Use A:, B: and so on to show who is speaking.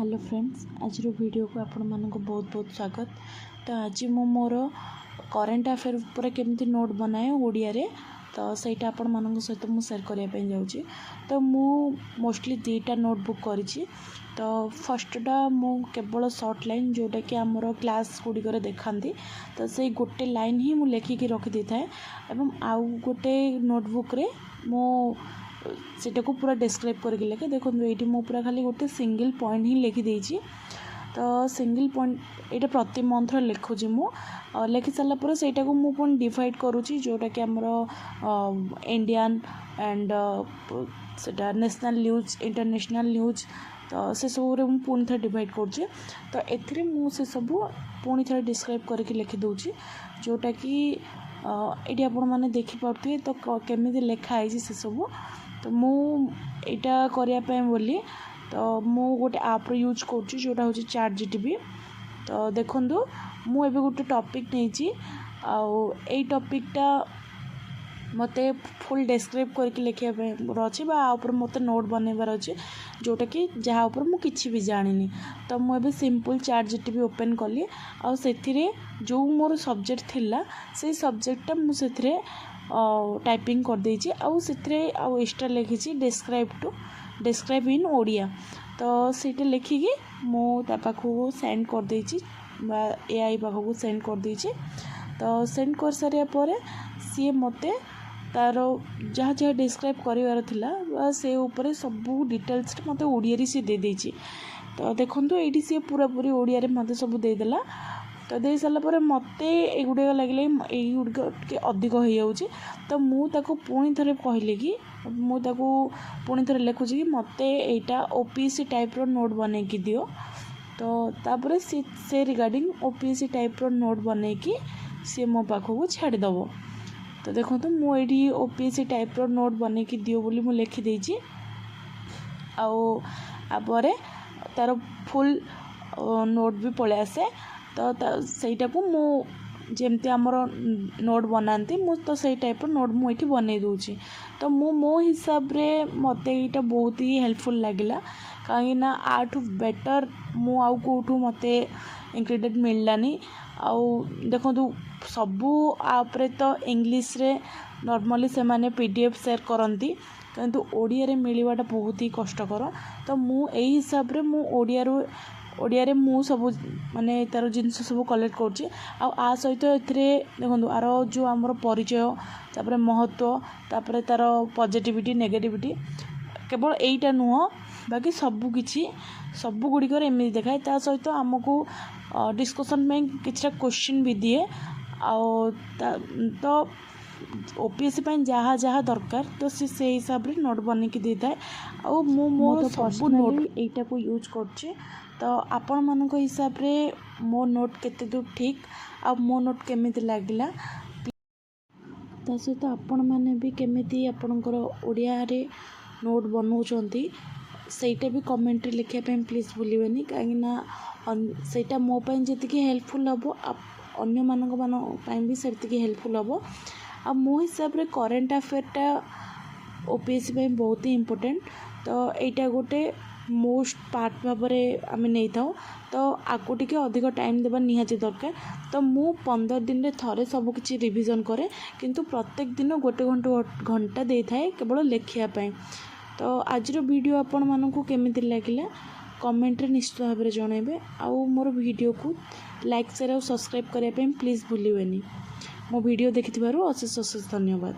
A: Hello friends, आज video को आपण मानक बहुत बहुत स्वागत। तो आज मो मोर करेन्ट अफेयर पर केमती नोट बनाए ओडिया रे, तो सहीटा आपण मानक सहित मु शेयर करने जाऊँगी। तो मु मोस्टली दुईटा नोटबुक करी। तो फर्स्टटा मु केवल सर्ट लाइन जोटा कि आमर क्लास गुड़िक देखाती, तो से गोटे लाइन ही मु लेखिकी रखी था। एवं आउ गोटे नोटबुक रे मु सेटा को पूरा डिस्क्राइब करके लिखे। देखो ये मु पूरा खाली गोटे सिंगल पॉइंट ही लिखी देछि। तो सिंगल पॉइंट ये प्रति मंथ लिखुची मु लिखि सारा पर सेटा को मु पुणी डिवाइड करुँची जोटा कि आमर इंडियन एंड सेटा नेशनल न्यूज इंटरनेशनल न्यूज। तो से सब रे मु पुणी थे डिवाइड करुँची। तो एथिरे मु से सब पुणी थे डिस्क्राइब करके लिखि दउची जोटा कि ये आपण मैंने देखि पार्थे। तो केमिति लेखा है से सब। तो मु एटा करने बोली तो मु गोटे आप यूज कर जोटा हूँ चैट जीटीपी। तो देखो मु एबे गोटे टॉपिक नहीं आई टॉपिकटा मते फुल डिस्क्राइब करके लिखापे अच्छे मते नोट बनइबार अच्छे जोटा कि जहाँ ऊपर मु किछि भी जानी। तो मुझे सिंपल चैट जीटीपी ओपन कली आ जो मोर सब्जेक्ट थिला से सब्जेक्टटा मुझे टाइपिंग कर देछि। आउ एक्स्ट्रा लिखी डिस्क्राइब इन ओडिया। तो सीटा लिखिकी मु ता पाखु सेंड कर देछि बा एआई पाखु सेंड कर देछि। तो सेंड कर सारिया पर सी मते तार जहाँ जहाँ डिस्क्राइब करार थिला से ऊपर सब डिटेल्स मते ओडिया सी दे देछि। तो देखंतु एडी सी पूरा पूरी ओडिया रे मते सब दे देला। तो दे सारा पर मते एगुड़े लगे युड़क टे अधिक हो जाऊँगी। तो मुझे पुणी थे कहली कि मुझे पुणी थे लिखुची कि मते एटा ओपीएससी टाइप रो नोट बने की दियो। तो तापर से रिगार्डिंग ओपीएससी टाइप रो नोट बने की सी मो पाखक छाड़ीदेव। तो देखो तो मुझे ओपीएससी टाइप रो नोट बने की दियो बोली मु लिखी देछि। आपर तार फुल नोट भी पलि आसे। तो सहीटा को मु जेमती आमर नोट बनाती मु तो सही टाइप नोट मुझे बनई दूची। तो मो हिसाब रे मते यहाँ बहुत ही हेल्पफुल लगिला कहीं आठू बेटर मु आउ कौटू मते इंग्रेडिएंट मिललानी। आउ देखो सबू आपरे तो इंग्लिश रे नॉर्मली से माने पीडीएफ शेयर करती किंतु ओडिया रे मिलवाटा बहुत ही कष्टकर। तो मु एही हिसाब रे मु ओडिया रे मु सब माने तार जिनस सब कलेक्ट करुँची। आ सहित एथिरे देखो आर जो आमर परिचय तापर महत्व तापर तार पॉजिटिविटी नेगेटिविटी केवल एईटा नुह बाकी सबू गुड़िक एमती देखाए। ता सहित आमको डिस्कशन में किछटा क्वेश्चन भी दिए। तो ओपीएससी जहाँ जहाँ दरकार तो से हिसाब रे नोट बन की दे थाए। आउ मो सब नोट एटा को यूज करछे। तो आपण मानक हिसाब रे मो नोट केते दूर ठीक आ मो नोट केमिति लागिला ता सहित आपण माने भी केमिति आपणकर ओडिया रे नोट बनाउछंती सेटा भी कमेंट रे लिखिया पे प्लीज भूलिबेनी। काहेकि सेटा मो पई जतिकी हेल्पफुल हबो अन्य मानक मान भी सेतिकी हेल्पफुल हबो। आ मो हिसाब रे करेंट अफेयरटा ओपीएससी पे बहुत ही इम्पोर्टेंट। तो एटा गोटे मोस्ट पार्ट भाव आम नहीं था। तो आगु टिके अधिक टाइम देवा निहाती दरकार। तो मु 15 दिन रे थरे सब किछि रिवीजन करे किंतु प्रत्येक दिन गोटे घंटा दे थाए केवल लेखिया पाए। तो आज वीडियो आपण मानकु केमिति लागिला कमेंट रे निश्चित भाव में जनइबे। आउ मोर वीडियो को लाइक शेयर और सब्सक्राइब करने प्लीज भूलिबेनी। मो वीडियो देखिथिबारु अशेष अशेष धन्यवाद।